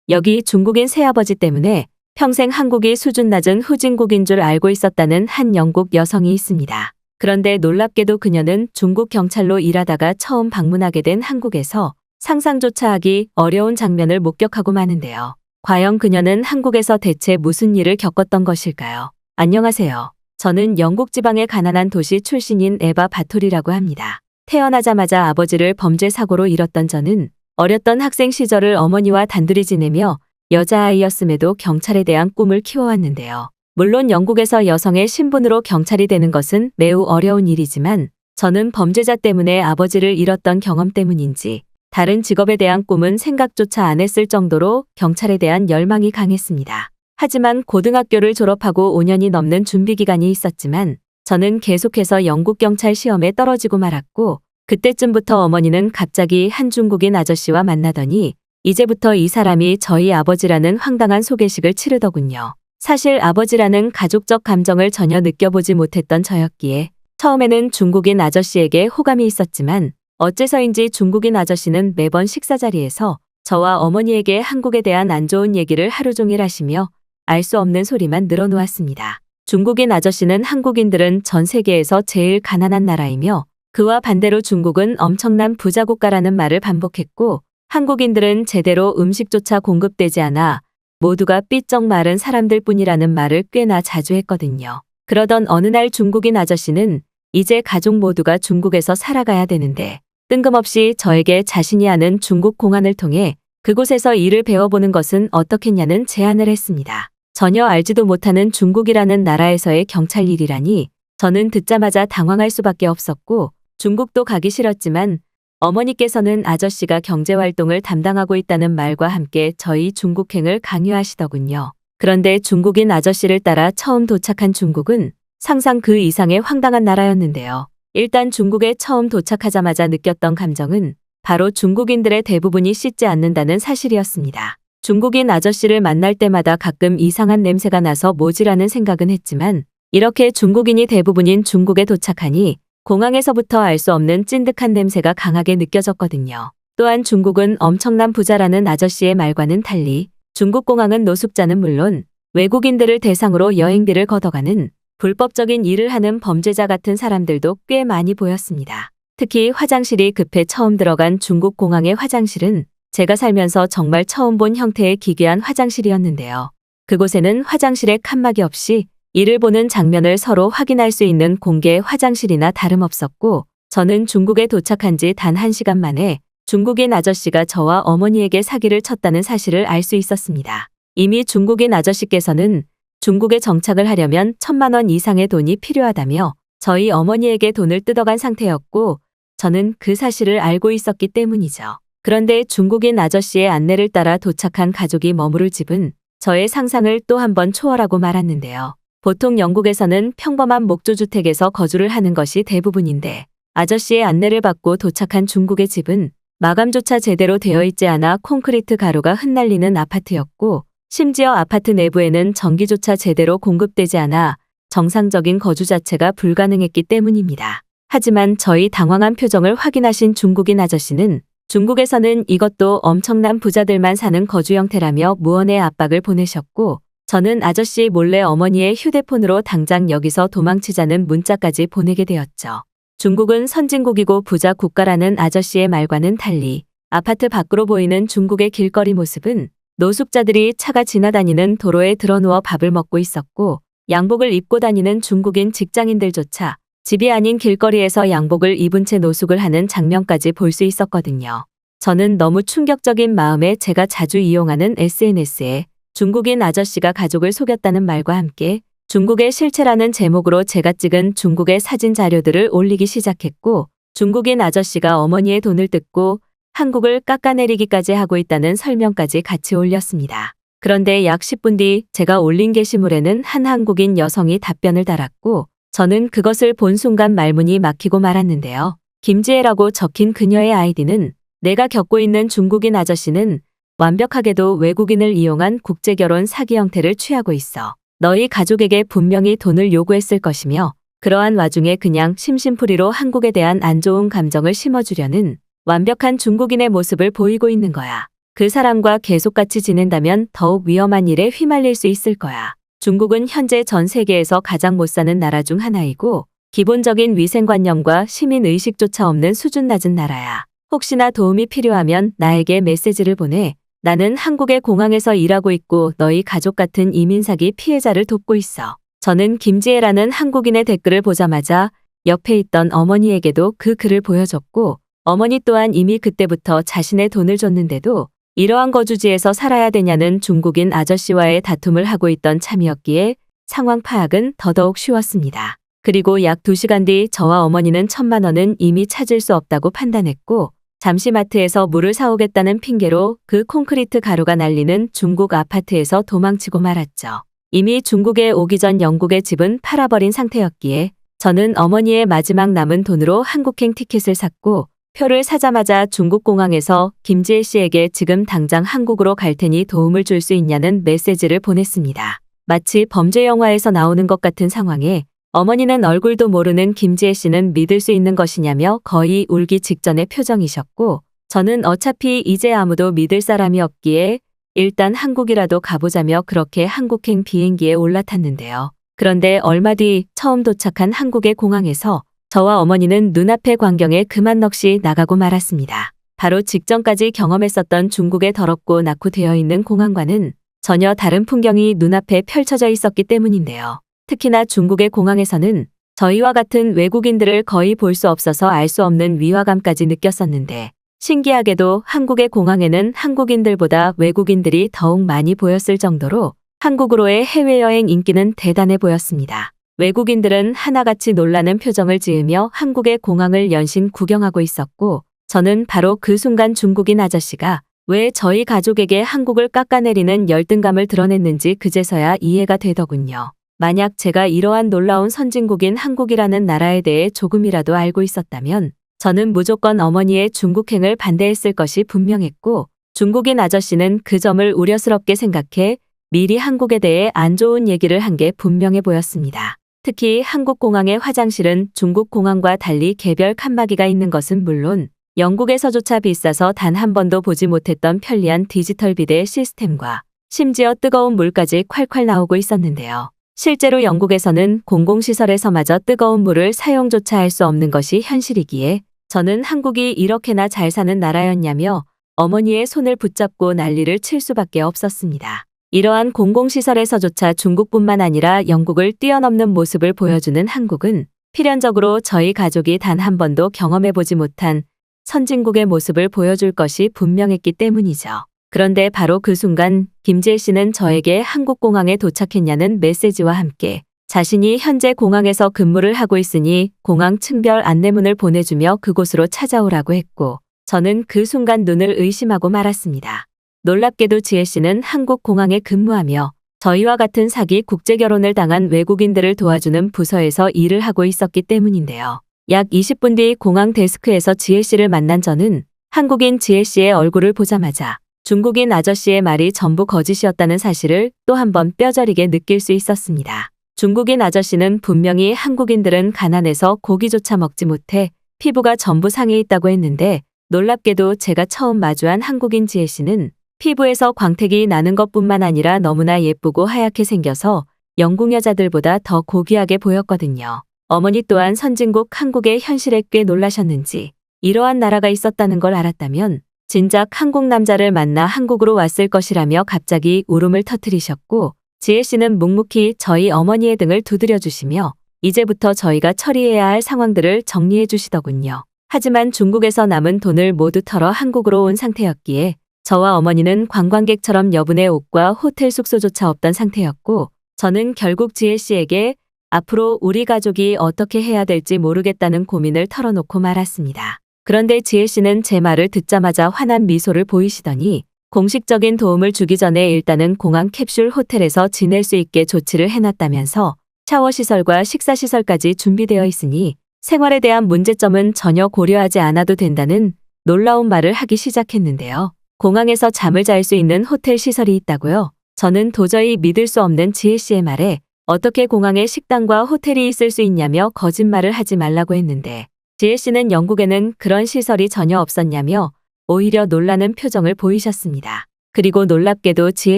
여기 중국인 새아버지 때문에 평생 한국이 수준 낮은 후진국인 줄 알고 있었다는 한 영국 여성이 있습니다. 그런데 놀랍게도 그녀는 중국 경찰로 일하다가 처음 방문하게 된 한국에서 상상조차 하기 어려운 장면을 목격하고 마는데요. 과연 그녀는 한국에서 대체 무슨 일을 겪었던 것일까요? 안녕하세요. 저는 영국 지방의 가난한 도시 출신인 에바 바톨이라고 합니다. 태어나자마자 아버지를 범죄 사고로 잃었던 저는 어렸던 학생 시절을 어머니와 단둘이 지내며 여자아이였음에도 경찰에 대한 꿈을 키워왔는데요. 물론 영국에서 여성의 신분으로 경찰이 되는 것은 매우 어려운 일이지만 저는 범죄자 때문에 아버지를 잃었던 경험 때문인지 다른 직업에 대한 꿈은 생각조차 안 했을 정도로 경찰에 대한 열망이 강했습니다. 하지만 고등학교를 졸업하고 5년이 넘는 준비기간이 있었지만 저는 계속해서 영국 경찰 시험에 떨어지고 말았고 그때쯤부터 어머니는 갑자기 한 중국인 아저씨와 만나더니 이제부터 이 사람이 저희 아버지라는 황당한 소개식을 치르더군요. 사실 아버지라는 가족적 감정을 전혀 느껴보지 못했던 저였기에 처음에는 중국인 아저씨에게 호감이 있었지만 어째서인지 중국인 아저씨는 매번 식사 자리에서 저와 어머니에게 한국에 대한 안 좋은 얘기를 하루 종일 하시며 알 수 없는 소리만 늘어놓았습니다. 중국인 아저씨는 한국인들은 전 세계에서 제일 가난한 나라이며 그와 반대로 중국은 엄청난 부자 국가라는 말을 반복했고 한국인들은 제대로 음식조차 공급되지 않아 모두가 삐쩍 마른 사람들 뿐이라는 말을 꽤나 자주 했거든요. 그러던 어느 날 중국인 아저씨는 이제 가족 모두가 중국에서 살아가야 되는데 뜬금없이 저에게 자신이 아는 중국 공안을 통해 그곳에서 일을 배워보는 것은 어떻겠냐는 제안을 했습니다. 전혀 알지도 못하는 중국이라는 나라에서의 경찰 일이라니 저는 듣자마자 당황할 수밖에 없었고 중국도 가기 싫었지만 어머니께서는 아저씨가 경제활동을 담당하고 있다는 말과 함께 저희 중국행을 강요하시더군요. 그런데 중국인 아저씨를 따라 처음 도착한 중국은 상상 그 이상의 황당한 나라였는데요. 일단 중국에 처음 도착하자마자 느꼈던 감정은 바로 중국인들의 대부분이 씻지 않는다는 사실이었습니다. 중국인 아저씨를 만날 때마다 가끔 이상한 냄새가 나서 뭐지라는 생각은 했지만 이렇게 중국인이 대부분인 중국에 도착하니 공항에서부터 알 수 없는 찐득한 냄새가 강하게 느껴졌거든요. 또한 중국은 엄청난 부자라는 아저씨의 말과는 달리 중국 공항은 노숙자는 물론 외국인들을 대상으로 여행비를 걷어가는 불법적인 일을 하는 범죄자 같은 사람들도 꽤 많이 보였습니다. 특히 화장실이 급해 처음 들어간 중국 공항의 화장실은 제가 살면서 정말 처음 본 형태의 기괴한 화장실이었는데요. 그곳에는 화장실에 칸막이 없이 이를 보는 장면을 서로 확인할 수 있는 공개 화장실이나 다름없었고 저는 중국에 도착한 지 단 1시간 만에 중국인 아저씨가 저와 어머니에게 사기를 쳤다는 사실을 알 수 있었습니다. 이미 중국인 아저씨께서는 중국에 정착을 하려면 1,000만 원 이상의 돈이 필요하다며 저희 어머니에게 돈을 뜯어간 상태였고 저는 그 사실을 알고 있었기 때문이죠. 그런데 중국인 아저씨의 안내를 따라 도착한 가족이 머무를 집은 저의 상상을 또 한 번 초월하고 말았는데요. 보통 영국에서는 평범한 목조주택에서 거주를 하는 것이 대부분인데 아저씨의 안내를 받고 도착한 중국의 집은 마감조차 제대로 되어 있지 않아 콘크리트 가루가 흩날리는 아파트였고 심지어 아파트 내부에는 전기조차 제대로 공급되지 않아 정상적인 거주 자체가 불가능했기 때문입니다. 하지만 저희 당황한 표정을 확인하신 중국인 아저씨는 중국에서는 이것도 엄청난 부자들만 사는 거주 형태라며 무언의 압박을 보내셨고 저는 아저씨 몰래 어머니의 휴대폰으로 당장 여기서 도망치자는 문자까지 보내게 되었죠. 중국은 선진국이고 부자 국가라는 아저씨의 말과는 달리 아파트 밖으로 보이는 중국의 길거리 모습은 노숙자들이 차가 지나다니는 도로에 드러누워 밥을 먹고 있었고 양복을 입고 다니는 중국인 직장인들조차 집이 아닌 길거리에서 양복을 입은 채 노숙을 하는 장면까지 볼 수 있었거든요. 저는 너무 충격적인 마음에 제가 자주 이용하는 SNS에 중국인 아저씨가 가족을 속였다는 말과 함께 중국의 실체라는 제목으로 제가 찍은 중국의 사진 자료들을 올리기 시작했고 중국인 아저씨가 어머니의 돈을 뜯고 한국을 깎아내리기까지 하고 있다는 설명까지 같이 올렸습니다. 그런데 약 10분 뒤 제가 올린 게시물에는 한 한국인 여성이 답변을 달았고 저는 그것을 본 순간 말문이 막히고 말았는데요. 김지혜라고 적힌 그녀의 아이디는 내가 겪고 있는 중국인 아저씨는 완벽하게도 외국인을 이용한 국제결혼 사기 형태를 취하고 있어. 너희 가족에게 분명히 돈을 요구했을 것이며 그러한 와중에 그냥 심심풀이로 한국에 대한 안 좋은 감정을 심어주려는 완벽한 중국인의 모습을 보이고 있는 거야. 그 사람과 계속 같이 지낸다면 더욱 위험한 일에 휘말릴 수 있을 거야. 중국은 현재 전 세계에서 가장 못 사는 나라 중 하나이고 기본적인 위생관념과 시민의식조차 없는 수준 낮은 나라야. 혹시나 도움이 필요하면 나에게 메시지를 보내. 나는 한국의 공항에서 일하고 있고 너희 가족 같은 이민사기 피해자를 돕고 있어. 저는 김지혜라는 한국인의 댓글을 보자마자 옆에 있던 어머니에게도 그 글을 보여줬고 어머니 또한 이미 그때부터 자신의 돈을 줬는데도 이러한 거주지에서 살아야 되냐는 중국인 아저씨와의 다툼을 하고 있던 참이었기에 상황 파악은 더더욱 쉬웠습니다. 그리고 약 2시간 뒤 저와 어머니는 1,000만 원은 이미 찾을 수 없다고 판단했고 잠시 마트에서 물을 사오겠다는 핑계로 그 콘크리트 가루가 날리는 중국 아파트에서 도망치고 말았죠. 이미 중국에 오기 전 영국의 집은 팔아버린 상태였기에 저는 어머니의 마지막 남은 돈으로 한국행 티켓을 샀고 표를 사자마자 중국 공항에서 김지혜 씨에게 지금 당장 한국으로 갈 테니 도움을 줄 수 있냐는 메시지를 보냈습니다. 마치 범죄 영화에서 나오는 것 같은 상황에 어머니는 얼굴도 모르는 김지혜 씨는 믿을 수 있는 것이냐며 거의 울기 직전의 표정이셨고 저는 어차피 이제 아무도 믿을 사람이 없기에 일단 한국이라도 가보자며 그렇게 한국행 비행기에 올라탔는데요. 그런데 얼마 뒤 처음 도착한 한국의 공항에서 저와 어머니는 눈앞의 광경에 그만 넋이 나가고 말았습니다. 바로 직전까지 경험했었던 중국의 더럽고 낙후되어 있는 공항과는 전혀 다른 풍경이 눈앞에 펼쳐져 있었기 때문인데요. 특히나 중국의 공항에서는 저희와 같은 외국인들을 거의 볼 수 없어서 알 수 없는 위화감까지 느꼈었는데 신기하게도 한국의 공항에는 한국인들보다 외국인들이 더욱 많이 보였을 정도로 한국으로의 해외여행 인기는 대단해 보였습니다. 외국인들은 하나같이 놀라는 표정을 지으며 한국의 공항을 연신 구경하고 있었고 저는 바로 그 순간 중국인 아저씨가 왜 저희 가족에게 한국을 깎아내리는 열등감을 드러냈는지 그제서야 이해가 되더군요. 만약 제가 이러한 놀라운 선진국인 한국이라는 나라에 대해 조금이라도 알고 있었다면 저는 무조건 어머니의 중국행을 반대했을 것이 분명했고 중국인 아저씨는 그 점을 우려스럽게 생각해 미리 한국에 대해 안 좋은 얘기를 한 게 분명해 보였습니다. 특히 한국 공항의 화장실은 중국 공항과 달리 개별 칸막이가 있는 것은 물론 영국에서조차 비싸서 단 한 번도 보지 못했던 편리한 디지털 비데 시스템과 심지어 뜨거운 물까지 콸콸 나오고 있었는데요. 실제로 영국에서는 공공시설에서마저 뜨거운 물을 사용조차 할 수 없는 것이 현실이기에 저는 한국이 이렇게나 잘 사는 나라였냐며 어머니의 손을 붙잡고 난리를 칠 수밖에 없었습니다. 이러한 공공시설에서조차 중국뿐만 아니라 영국을 뛰어넘는 모습을 보여주는 한국은 필연적으로 저희 가족이 단 한 번도 경험해보지 못한 선진국의 모습을 보여줄 것이 분명했기 때문이죠. 그런데 바로 그 순간 김지혜 씨는 저에게 한국 공항에 도착했냐는 메시지와 함께 자신이 현재 공항에서 근무를 하고 있으니 공항 층별 안내문을 보내주며 그곳으로 찾아오라고 했고 저는 그 순간 눈을 의심하고 말았습니다. 놀랍게도 지혜 씨는 한국 공항에 근무하며 저희와 같은 사기 국제결혼을 당한 외국인들을 도와주는 부서에서 일을 하고 있었기 때문인데요. 약 20분 뒤 공항 데스크에서 지혜 씨를 만난 저는 한국인 지혜 씨의 얼굴을 보자마자 중국인 아저씨의 말이 전부 거짓이었다는 사실을 또 한 번 뼈저리게 느낄 수 있었습니다. 중국인 아저씨는 분명히 한국인들은 가난해서 고기조차 먹지 못해 피부가 전부 상해 있다고 했는데 놀랍게도 제가 처음 마주한 한국인 지혜 씨는 피부에서 광택이 나는 것뿐만 아니라 너무나 예쁘고 하얗게 생겨서 영국 여자들보다 더 고귀하게 보였거든요. 어머니 또한 선진국 한국의 현실에 꽤 놀라셨는지 이러한 나라가 있었다는 걸 알았다면 진작 한국 남자를 만나 한국으로 왔을 것이라며 갑자기 울음을 터뜨리셨고 지혜 씨는 묵묵히 저희 어머니의 등을 두드려 주시며 이제부터 저희가 처리해야 할 상황들을 정리해 주시더군요. 하지만 중국에서 남은 돈을 모두 털어 한국으로 온 상태였기에 저와 어머니는 관광객처럼 여분의 옷과 호텔 숙소조차 없던 상태였고 저는 결국 지혜 씨에게 앞으로 우리 가족이 어떻게 해야 될지 모르겠다는 고민을 털어놓고 말았습니다. 그런데 지혜 씨는 제 말을 듣자마자 환한 미소를 보이시더니 공식적인 도움을 주기 전에 일단은 공항 캡슐 호텔에서 지낼 수 있게 조치를 해놨다면서 샤워시설과 식사시설까지 준비되어 있으니 생활에 대한 문제점은 전혀 고려하지 않아도 된다는 놀라운 말을 하기 시작했는데요. 공항에서 잠을 잘 수 있는 호텔 시설이 있다고요? 저는 도저히 믿을 수 없는 지혜 씨의 말에 어떻게 공항에 식당과 호텔이 있을 수 있냐며 거짓말을 하지 말라고 했는데 지혜 씨는 영국에는 그런 시설이 전혀 없었냐며 오히려 놀라는 표정을 보이셨습니다. 그리고 놀랍게도 지혜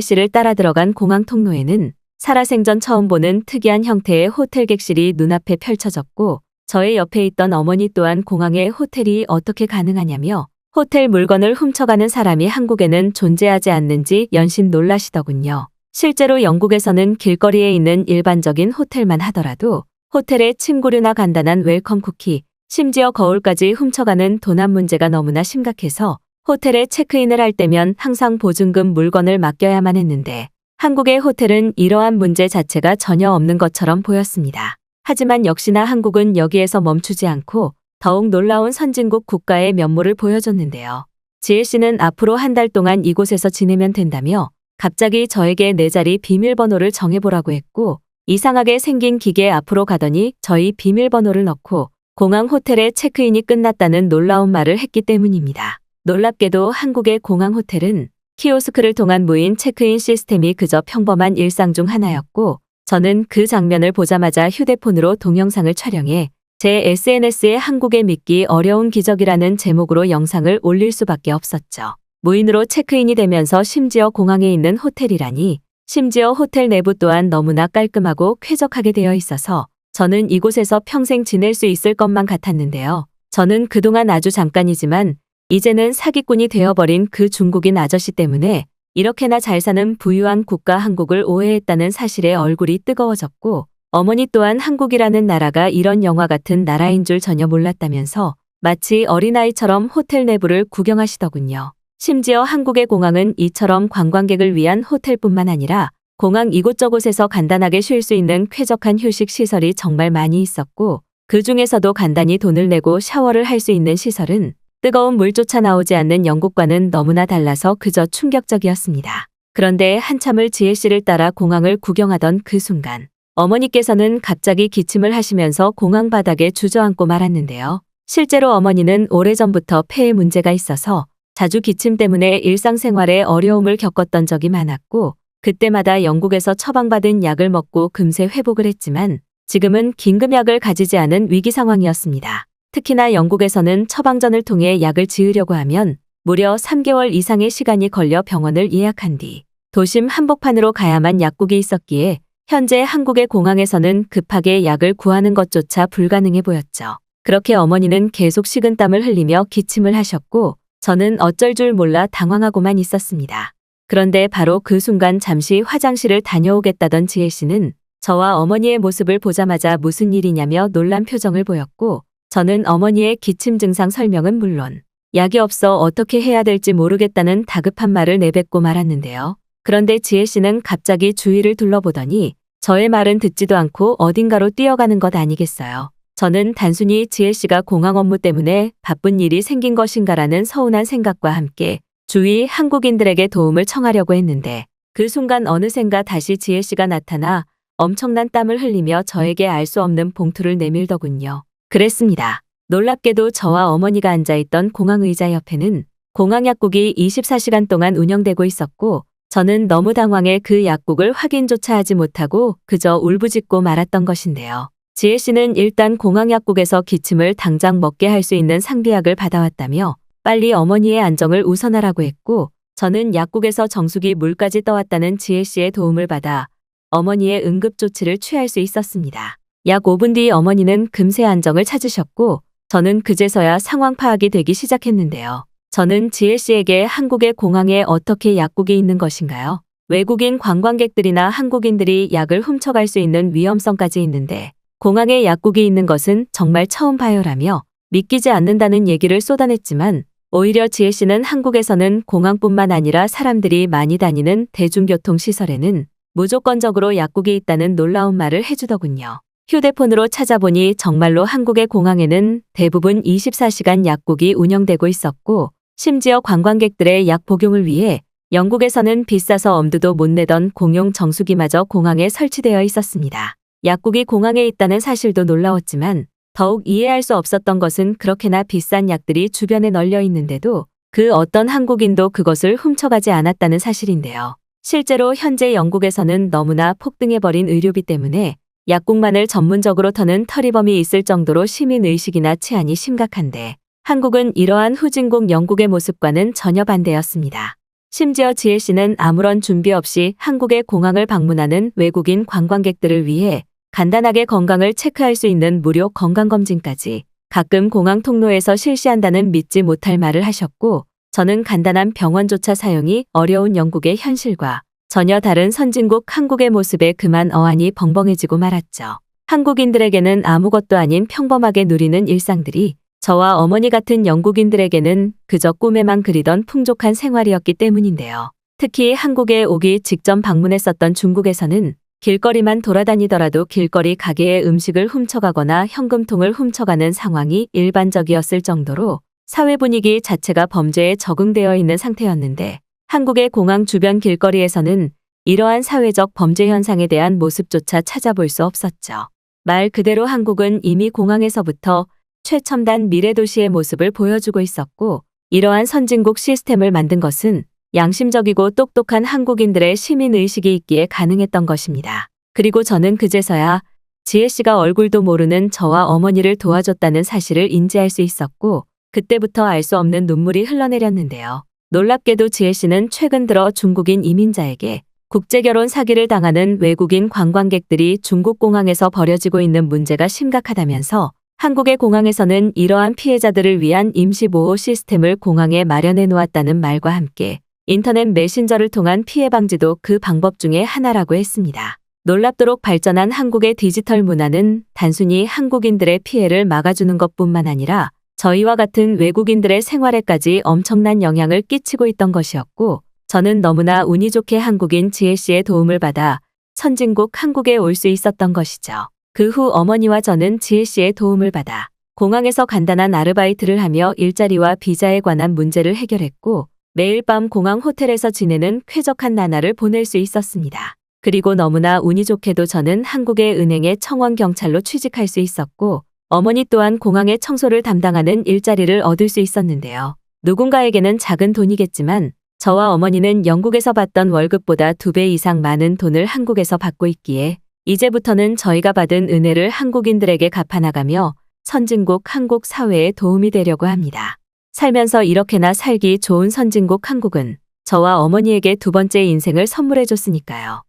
씨를 따라 들어간 공항 통로에는 살아생전 처음 보는 특이한 형태의 호텔 객실이 눈앞에 펼쳐졌고 저의 옆에 있던 어머니 또한 공항에 호텔이 어떻게 가능하냐며 호텔 물건을 훔쳐가는 사람이 한국에는 존재하지 않는지 연신 놀라시더군요. 실제로 영국에서는 길거리에 있는 일반적인 호텔만 하더라도 호텔에 침구류나 간단한 웰컴 쿠키, 심지어 거울까지 훔쳐가는 도난 문제가 너무나 심각해서 호텔에 체크인을 할 때면 항상 보증금 물건을 맡겨야만 했는데 한국의 호텔은 이러한 문제 자체가 전혀 없는 것처럼 보였습니다. 하지만 역시나 한국은 여기에서 멈추지 않고 더욱 놀라운 선진국 국가의 면모를 보여줬는데요. 지혜 씨는 앞으로 한 달 동안 이곳에서 지내면 된다며 갑자기 저에게 내 자리 비밀번호를 정해보라고 했고 이상하게 생긴 기계에 앞으로 가더니 저희 비밀번호를 넣고 공항 호텔에 체크인이 끝났다는 놀라운 말을 했기 때문입니다. 놀랍게도 한국의 공항 호텔은 키오스크를 통한 무인 체크인 시스템이 그저 평범한 일상 중 하나였고 저는 그 장면을 보자마자 휴대폰으로 동영상을 촬영해 제 SNS에 한국의 믿기 어려운 기적이라는 제목으로 영상을 올릴 수밖에 없었죠. 무인으로 체크인이 되면서 심지어 공항에 있는 호텔이라니 심지어 호텔 내부 또한 너무나 깔끔하고 쾌적하게 되어 있어서 저는 이곳에서 평생 지낼 수 있을 것만 같았는데요. 저는 그동안 아주 잠깐이지만 이제는 사기꾼이 되어버린 그 중국인 아저씨 때문에 이렇게나 잘 사는 부유한 국가 한국을 오해했다는 사실에 얼굴이 뜨거워졌고 어머니 또한 한국이라는 나라가 이런 영화 같은 나라인 줄 전혀 몰랐다면서 마치 어린아이처럼 호텔 내부를 구경하시더군요. 심지어 한국의 공항은 이처럼 관광객을 위한 호텔뿐만 아니라 공항 이곳저곳에서 간단하게 쉴 수 있는 쾌적한 휴식 시설이 정말 많이 있었고 그 중에서도 간단히 돈을 내고 샤워를 할 수 있는 시설은 뜨거운 물조차 나오지 않는 영국과는 너무나 달라서 그저 충격적이었습니다. 그런데 한참을 지혜 씨를 따라 공항을 구경하던 그 순간 어머니께서는 갑자기 기침을 하시면서 공항 바닥에 주저앉고 말았는데요. 실제로 어머니는 오래전부터 폐에 문제가 있어서 자주 기침 때문에 일상생활에 어려움을 겪었던 적이 많았고 그때마다 영국에서 처방받은 약을 먹고 금세 회복을 했지만 지금은 긴급약을 가지지 않은 위기 상황이었습니다. 특히나 영국에서는 처방전을 통해 약을 지으려고 하면 무려 3개월 이상의 시간이 걸려 병원을 예약한 뒤 도심 한복판으로 가야만 약국이 있었기에 현재 한국의 공항에서는 급하게 약을 구하는 것조차 불가능해 보였죠. 그렇게 어머니는 계속 식은땀을 흘리며 기침을 하셨고 저는 어쩔 줄 몰라 당황하고만 있었습니다. 그런데 바로 그 순간 잠시 화장실을 다녀오겠다던 지혜 씨는 저와 어머니의 모습을 보자마자 무슨 일이냐며 놀란 표정을 보였고 저는 어머니의 기침 증상 설명은 물론 약이 없어 어떻게 해야 될지 모르겠다는 다급한 말을 내뱉고 말았는데요. 그런데 지혜 씨는 갑자기 주위를 둘러보더니 저의 말은 듣지도 않고 어딘가로 뛰어가는 것 아니겠어요. 저는 단순히 지혜 씨가 공항 업무 때문에 바쁜 일이 생긴 것인가라는 서운한 생각과 함께 주위 한국인들에게 도움을 청하려고 했는데 그 순간 어느샌가 다시 지혜 씨가 나타나 엄청난 땀을 흘리며 저에게 알 수 없는 봉투를 내밀더군요. 그랬습니다. 놀랍게도 저와 어머니가 앉아있던 공항 의자 옆에는 공항 약국이 24시간 동안 운영되고 있었고 저는 너무 당황해 그 약국을 확인조차 하지 못하고 그저 울부짖고 말았던 것인데요. 지혜 씨는 일단 공항 약국에서 기침을 당장 먹게 할 수 있는 상비약을 받아왔다며 빨리 어머니의 안정을 우선하라고 했고 저는 약국에서 정수기 물까지 떠왔다는 지혜 씨의 도움을 받아 어머니의 응급조치를 취할 수 있었습니다. 약 5분 뒤 어머니는 금세 안정을 찾으셨고 저는 그제서야 상황 파악이 되기 시작했는데요. 저는 지혜 씨에게 한국의 공항에 어떻게 약국이 있는 것인가요? 외국인 관광객들이나 한국인들이 약을 훔쳐갈 수 있는 위험성까지 있는데 공항에 약국이 있는 것은 정말 처음 봐요라며 믿기지 않는다는 얘기를 쏟아냈지만 오히려 지혜 씨는 한국에서는 공항뿐만 아니라 사람들이 많이 다니는 대중교통시설에는 무조건적으로 약국이 있다는 놀라운 말을 해주더군요. 휴대폰으로 찾아보니 정말로 한국의 공항에는 대부분 24시간 약국이 운영되고 있었고 심지어 관광객들의 약 복용을 위해 영국에서는 비싸서 엄두도 못 내던 공용 정수기마저 공항에 설치되어 있었습니다. 약국이 공항에 있다는 사실도 놀라웠지만 더욱 이해할 수 없었던 것은 그렇게나 비싼 약들이 주변에 널려 있는데도 그 어떤 한국인도 그것을 훔쳐가지 않았다는 사실인데요. 실제로 현재 영국에서는 너무나 폭등해버린 의료비 때문에 약국만을 전문적으로 터는 터리범이 있을 정도로 시민의식이나 치안이 심각한데 한국은 이러한 후진국 영국의 모습과는 전혀 반대였습니다. 심지어 지혜 씨는 아무런 준비 없이 한국의 공항을 방문하는 외국인 관광객들을 위해 간단하게 건강을 체크할 수 있는 무료 건강검진까지 가끔 공항 통로에서 실시한다는 믿지 못할 말을 하셨고, 저는 간단한 병원조차 사용이 어려운 영국의 현실과 전혀 다른 선진국 한국의 모습에 그만 어안이 벙벙해지고 말았죠. 한국인들에게는 아무것도 아닌 평범하게 누리는 일상들이 저와 어머니 같은 영국인들에게는 그저 꿈에만 그리던 풍족한 생활이었기 때문인데요. 특히 한국에 오기 직전 방문했었던 중국에서는 길거리만 돌아다니더라도 길거리 가게의 음식을 훔쳐가거나 현금통을 훔쳐가는 상황이 일반적이었을 정도로 사회 분위기 자체가 범죄에 적응되어 있는 상태였는데, 한국의 공항 주변 길거리에서는 이러한 사회적 범죄 현상에 대한 모습조차 찾아볼 수 없었죠. 말 그대로 한국은 이미 공항에서부터 최첨단 미래도시의 모습을 보여주고 있었고, 이러한 선진국 시스템을 만든 것은 양심적이고 똑똑한 한국인들의 시민의식이 있기에 가능했던 것입니다. 그리고 저는 그제서야 지혜 씨가 얼굴도 모르는 저와 어머니를 도와줬다는 사실을 인지할 수 있었고, 그때부터 알 수 없는 눈물이 흘러내렸는데요. 놀랍게도 지혜 씨는 최근 들어 중국인 이민자에게 국제결혼 사기를 당하는 외국인 관광객들이 중국 공항에서 벌어지고 있는 문제가 심각하다면서 한국의 공항에서는 이러한 피해자들을 위한 임시보호 시스템을 공항에 마련해 놓았다는 말과 함께 인터넷 메신저를 통한 피해 방지도 그 방법 중에 하나라고 했습니다. 놀랍도록 발전한 한국의 디지털 문화는 단순히 한국인들의 피해를 막아주는 것뿐만 아니라 저희와 같은 외국인들의 생활에까지 엄청난 영향을 끼치고 있던 것이었고, 저는 너무나 운이 좋게 한국인 지혜 씨의 도움을 받아 선진국 한국에 올 수 있었던 것이죠. 그 후 어머니와 저는 지혜 씨의 도움을 받아 공항에서 간단한 아르바이트를 하며 일자리와 비자에 관한 문제를 해결했고, 매일 밤 공항 호텔에서 지내는 쾌적한 나날을 보낼 수 있었습니다. 그리고 너무나 운이 좋게도 저는 한국의 은행의 청원 경찰로 취직할 수 있었고, 어머니 또한 공항의 청소를 담당하는 일자리를 얻을 수 있었는데요. 누군가에게는 작은 돈이겠지만 저와 어머니는 영국에서 받던 월급보다 2배 이상 많은 돈을 한국에서 받고 있기에 이제부터는 저희가 받은 은혜를 한국인들에게 갚아나가며 선진국 한국 사회에 도움이 되려고 합니다. 살면서 이렇게나 살기 좋은 선진국 한국은 저와 어머니에게 두 번째 인생을 선물해 줬으니까요.